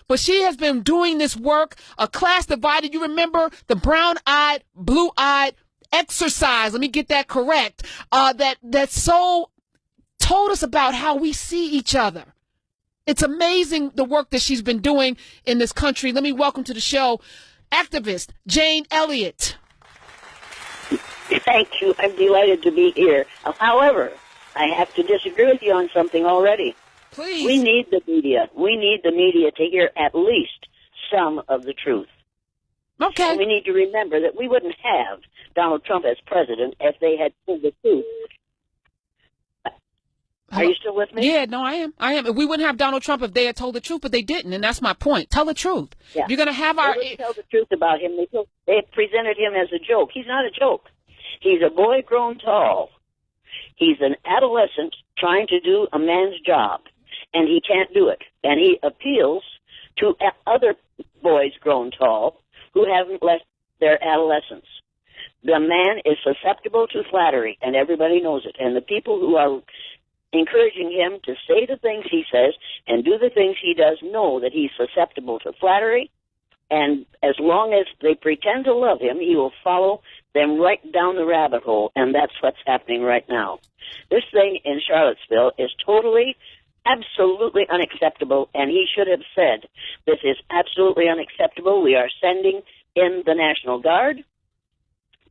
but she has been doing this work, a class divided. You remember the brown-eyed, blue-eyed exercise. Let me get that correct. That so told us about how we see each other. It's amazing the work that she's been doing in this country. Let me welcome to the show activist Jane Elliott. Thank you. I'm delighted to be here. However, I have to disagree with you on something already. Please. We need the media. We need the media to hear at least some of the truth. Okay. And we need to remember that we wouldn't have Donald Trump as president if they had told the truth. Are you still with me? Yeah, no, I am. We wouldn't have Donald Trump if they had told the truth, but they didn't, and that's my point. Tell the truth. Yeah. If you're going to have they wouldn't tell the truth about him. They presented him as a joke. He's not a joke. He's a boy grown tall. He's an adolescent trying to do a man's job, and he can't do it. And he appeals to other boys grown tall who haven't left their adolescence. The man is susceptible to flattery, and everybody knows it. And the people who are encouraging him to say the things he says and do the things he does know that he's susceptible to flattery, and as long as they pretend to love him, he will follow them right down the rabbit hole, and that's what's happening right now. This thing in Charlottesville is totally, absolutely unacceptable, and he should have said, this is absolutely unacceptable. We are sending in the National Guard.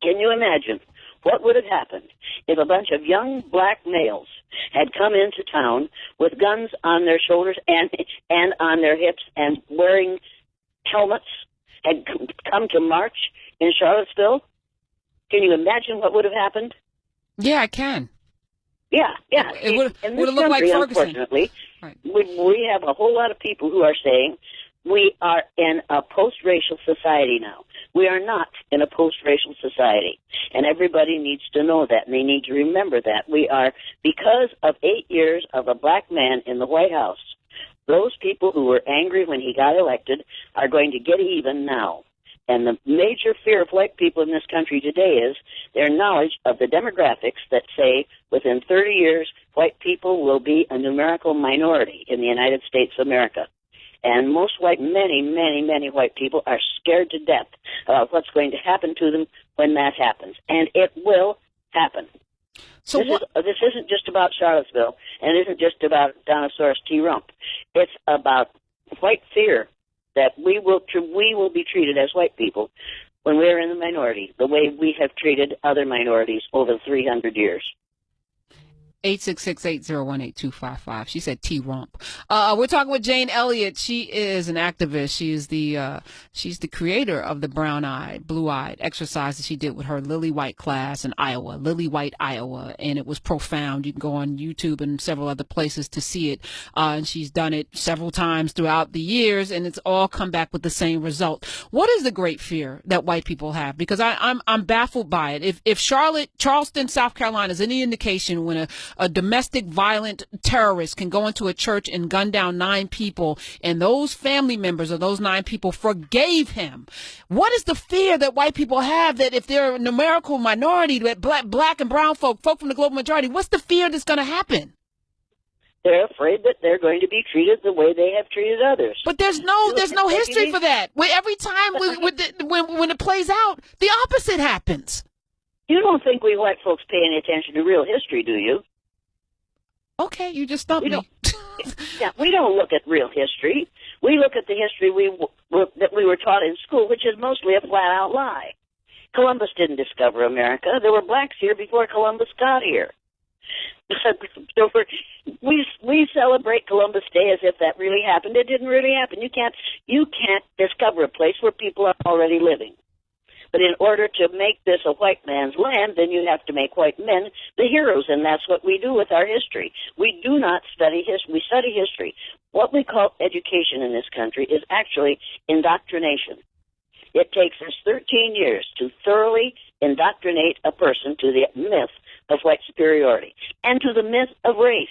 Can you imagine what would have happened if a bunch of young black males had come into town with guns on their shoulders and on their hips and wearing helmets, had come to march in Charlottesville? Can you imagine what would have happened? Yeah, I can. Yeah. It would have looked like country, Ferguson. Unfortunately, right. we have a whole lot of people who are saying we are in a post-racial society now. We are not in a post-racial society, and everybody needs to know that, and they need to remember that. We are, because of 8 years of a black man in the White House, those people who were angry when he got elected are going to get even now. And the major fear of white people in this country today is their knowledge of the demographics that say within 30 years, white people will be a numerical minority in the United States of America. And many white people are scared to death about what's going to happen to them when that happens. And it will happen. So this isn't just about Charlottesville, and it isn't just about Donosaurus T. Rump. It's about white fear that we will be treated as white people when we're in the minority, the way we have treated other minorities over 300 years. 866-801-8255. She said T-Rump. We're talking with Jane Elliott. She is an activist. She is she's the creator of the brown-eyed, blue-eyed exercise that she did with her Lily White class in Iowa, Lily White, Iowa, and it was profound. You can go on YouTube and several other places to see it. And she's done it several times throughout the years, and it's all come back with the same result. What is the great fear that white people have? Because I'm baffled by it. If Charleston, South Carolina is any indication, when a domestic violent terrorist can go into a church and gun down 9 people, and those family members of those 9 people forgave him. What is the fear that white people have that if they're a numerical minority, that black and brown folk from the global majority, what's the fear that's going to happen? They're afraid that they're going to be treated the way they have treated others. But there's no history for that. Every time when it plays out, the opposite happens. You don't think we white folks pay any attention to real history, do you? Okay, you just stumped me. We don't look at real history. We look at the history that we were taught in school, which is mostly a flat-out lie. Columbus didn't discover America. There were blacks here before Columbus got here. So we celebrate Columbus Day as if that really happened. It didn't really happen. You can't discover a place where people are already living. But in order to make this a white man's land, then you have to make white men the heroes, and that's what we do with our history. We do not study history. We study history. What we call education in this country is actually indoctrination. It takes us 13 years to thoroughly indoctrinate a person to the myth of white superiority and to the myth of race.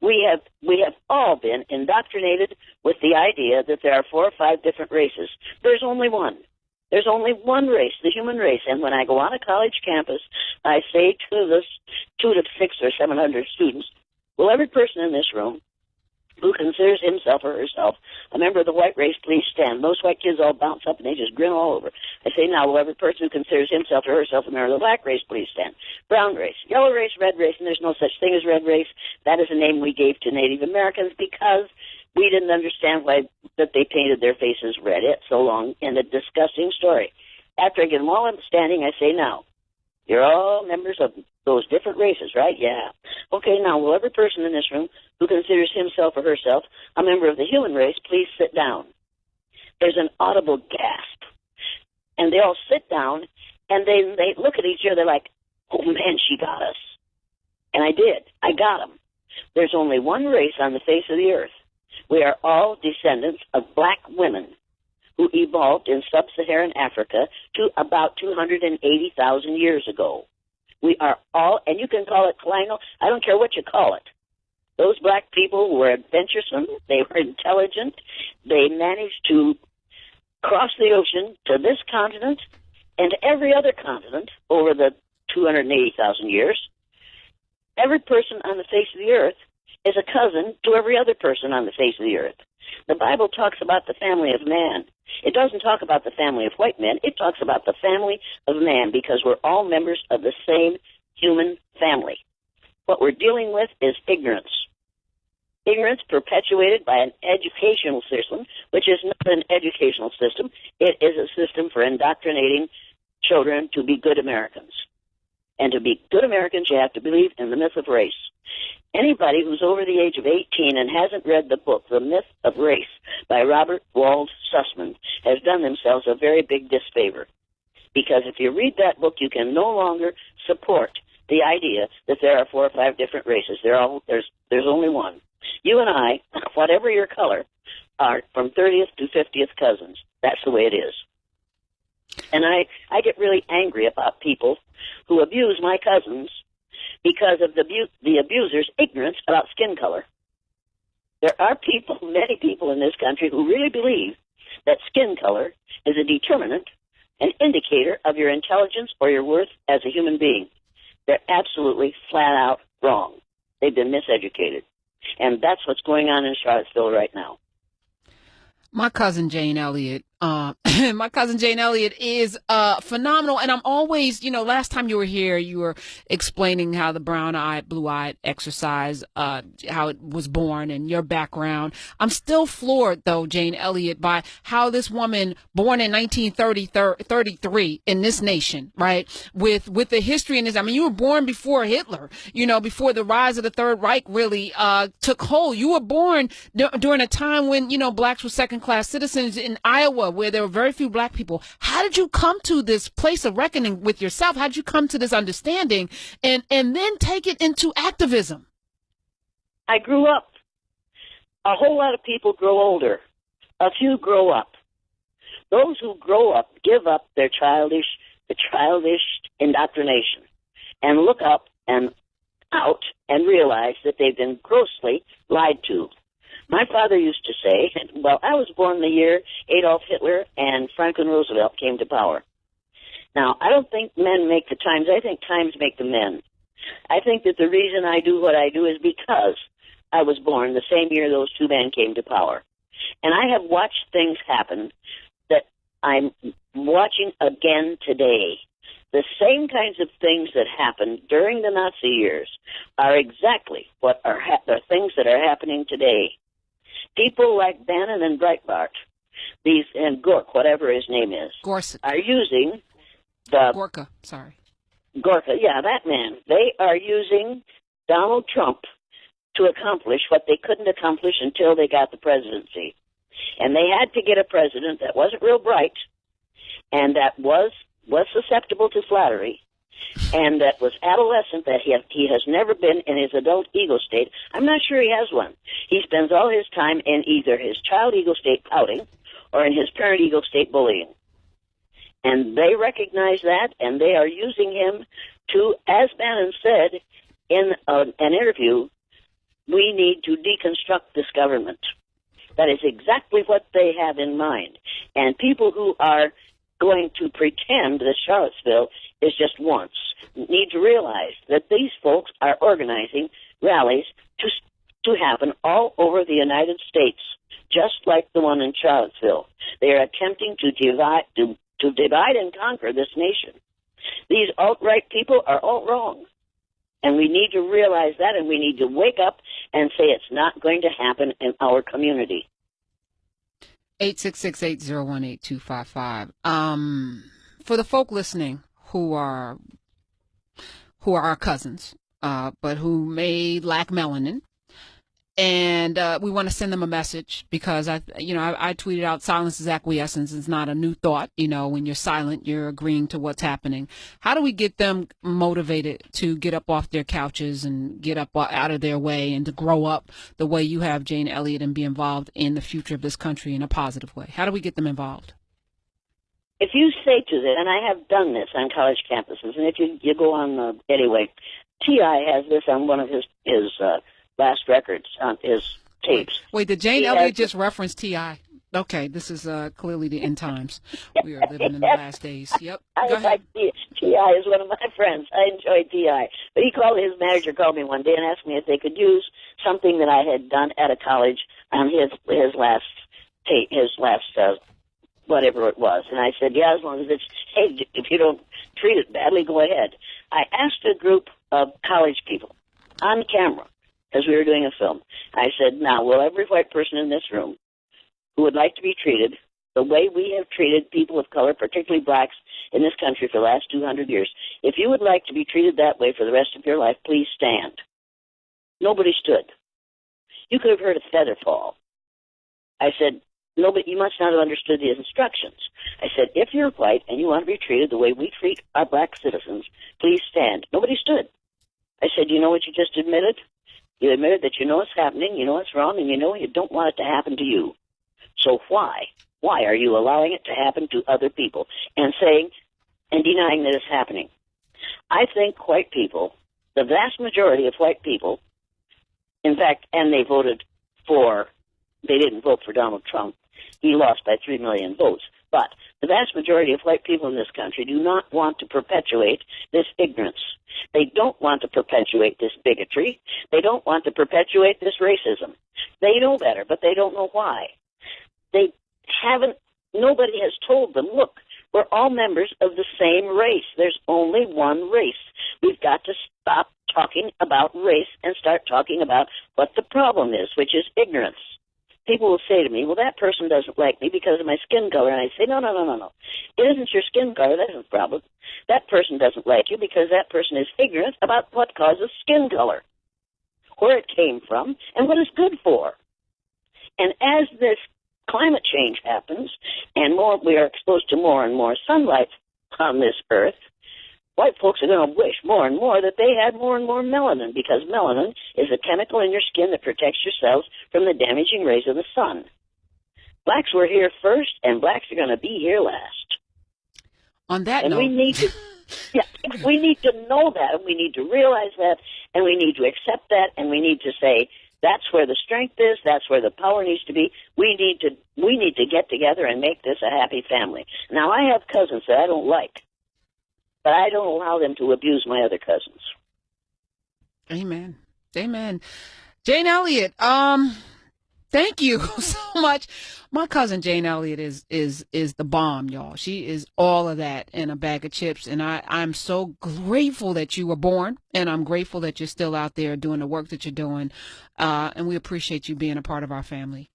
We have all been indoctrinated with the idea that there are 4 or 5 different races. There's only one. There's only one race, the human race. And when I go on a college campus, I say to the 600 or 700 students, will every person in this room who considers himself or herself a member of the white race, please stand. Most white kids all bounce up and they just grin all over. I say, now, will every person who considers himself or herself a member of the black race, please stand. Brown race, yellow race, red race, and there's no such thing as red race. That is a name we gave to Native Americans because we didn't understand why that they painted their faces red. It's so long and a disgusting story. After I get them all standing, I say, now, you're all members of those different races, right? Yeah. Okay, now, will every person in this room who considers himself or herself a member of the human race please sit down? There's an audible gasp. And they all sit down, and they look at each other like, oh, man, she got us. And I did. I got them. There's only one race on the face of the earth. We are all descendants of black women who evolved in sub-Saharan Africa to about 280,000 years ago. We are all, and you can call it colonial, I don't care what you call it. Those black people were adventuresome, they were intelligent, they managed to cross the ocean to this continent and to every other continent over the 280,000 years. Every person on the face of the earth is a cousin to every other person on the face of the earth. The Bible talks about the family of man. It doesn't talk about the family of white men. It talks about the family of man because we're all members of the same human family. What we're dealing with is ignorance. Ignorance perpetuated by an educational system, which is not an educational system. It is a system for indoctrinating children to be good Americans. And to be good Americans, you have to believe in the myth of race. Anybody who's over the age of 18 and hasn't read the book, The Myth of Race, by Robert Wald Sussman, has done themselves a very big disfavor. Because if you read that book, you can no longer support the idea that there are 4 or 5 different races. There's only one. You and I, whatever your color, are from 30th to 50th cousins. That's the way it is. And I get really angry about people who abuse my cousins because of the abuser's ignorance about skin color. There are people, many people in this country, who really believe that skin color is a determinant, an indicator of your intelligence or your worth as a human being. They're absolutely flat out wrong. They've been miseducated. And that's what's going on in Charlottesville right now. My cousin Jane Elliott, is phenomenal. And I'm always, last time you were here, you were explaining how the brown-eyed, blue-eyed exercise, how it was born and your background. I'm still floored, though, Jane Elliott, by how this woman, born in 1933 in this nation, right, with the history in this. I mean, you were born before Hitler, before the rise of the Third Reich really took hold. You were born during a time when, blacks were second-class citizens in Iowa, where there were very few black people. How did you come to this place of reckoning with yourself? How did you come to this understanding and then take it into activism? I grew up. A whole lot of people grow older. A few grow up. Those who grow up give up the childish indoctrination and look up and out and realize that they've been grossly lied to. My father used to say, well, I was born the year Adolf Hitler and Franklin Roosevelt came to power. Now, I don't think men make the times. I think times make the men. I think that the reason I do what I do is because I was born the same year those two men came to power. And I have watched things happen that I'm watching again today. The same kinds of things that happened during the Nazi years are exactly what are the things that are happening today. People like Bannon and Breitbart, and Gork, whatever his name is, Gorsuch, are using Gorka, yeah, that man. They are using Donald Trump to accomplish what they couldn't accomplish until they got the presidency. And they had to get a president that wasn't real bright and that was susceptible to flattery, and that was adolescent, that he has never been in his adult ego state. I'm not sure he has one. He spends all his time in either his child ego state pouting or in his parent ego state bullying. And they recognize that, and they are using him to, as Bannon said in an interview, we need to deconstruct this government. That is exactly what they have in mind. And people who are going to pretend that Charlottesville is just once need to realize that these folks are organizing rallies to to happen all over the United States, just like the one in Charlottesville. They are attempting to divide and conquer this nation. These alt-right people are all wrong. And we need to realize that, and we need to wake up and say it's not going to happen in our community. 866-801-8255. For the folk listening who are our cousins, but who may lack melanin, and we want to send them a message because I tweeted out, silence is acquiescence. It's not a new thought. When you're silent, you're agreeing to what's happening. How do we get them motivated to get up off their couches and get up out of their way and to grow up the way you have, Jane Elliott, and be involved in the future of this country in a positive way? How do we get them involved? If you say to them, and I have done this on college campuses, and if you go on, anyway, T.I. has this on one of his last records on his tapes. Wait, did Jane Elliott just reference T.I.? Okay, this is clearly the end times. We are living in the last days. Yep. Go ahead. T.I. is one of my friends. I enjoy T.I. But his manager called me one day and asked me if they could use something that I had done at a college on his last tape, whatever it was. And I said, yeah, as long as it's, hey, if you don't treat it badly, go ahead. I asked a group of college people on camera, because we were doing a film. I said, now, will every white person in this room who would like to be treated the way we have treated people of color, particularly blacks, in this country for the last 200 years, if you would like to be treated that way for the rest of your life, please stand. Nobody stood. You could have heard a feather fall. I said, you must not have understood the instructions. I said, if you're white and you want to be treated the way we treat our black citizens, please stand. Nobody stood. I said, you know what you just admitted? You admitted that you know it's happening, you know it's wrong, and you know you don't want it to happen to you. So why? Why are you allowing it to happen to other people and denying that it's happening? I think white people, the vast majority of white people, in fact, and they didn't vote for Donald Trump. He lost by 3 million votes. But the vast majority of white people in this country do not want to perpetuate this ignorance. They don't want to perpetuate this bigotry. They don't want to perpetuate this racism. They know better, but they don't know why. Nobody has told them, look, we're all members of the same race. There's only one race. We've got to stop talking about race and start talking about what the problem is, which is ignorance. People will say to me, well, that person doesn't like me because of my skin color. And I say, no. It isn't your skin color. That's the problem. That person doesn't like you because that person is ignorant about what causes skin color, where it came from, and what it's good for. And as this climate change happens and we are exposed to more and more sunlight on this earth, white folks are going to wish more and more that they had more and more melanin, because melanin is a chemical in your skin that protects your cells from the damaging rays of the sun. Blacks were here first, and blacks are going to be here last. On that note, we need to know that, and we need to realize that, and we need to accept that, and we need to say, that's where the strength is. That's where the power needs to be. We need to get together and make this a happy family. Now, I have cousins that I don't like, but I don't allow them to abuse my other cousins. Amen. Jane Elliott, thank you so much. My cousin Jane Elliott is the bomb, y'all. She is all of that in a bag of chips. And I'm so grateful that you were born, and I'm grateful that you're still out there doing the work that you're doing. And we appreciate you being a part of our family.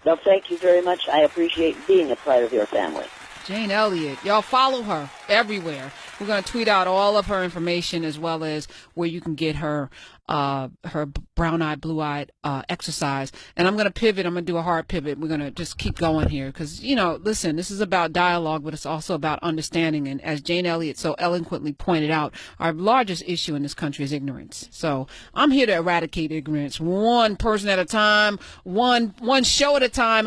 Well, thank you very much. I appreciate being a part of your family. Jane Elliott. Y'all follow her everywhere. We're going to tweet out all of her information, as well as where you can get her brown-eyed, blue-eyed exercise. And I'm going to pivot. I'm going to do a hard pivot. We're going to just keep going here because, listen, this is about dialogue, but it's also about understanding. And as Jane Elliott so eloquently pointed out, our largest issue in this country is ignorance. So I'm here to eradicate ignorance, one person at a time, one show at a time.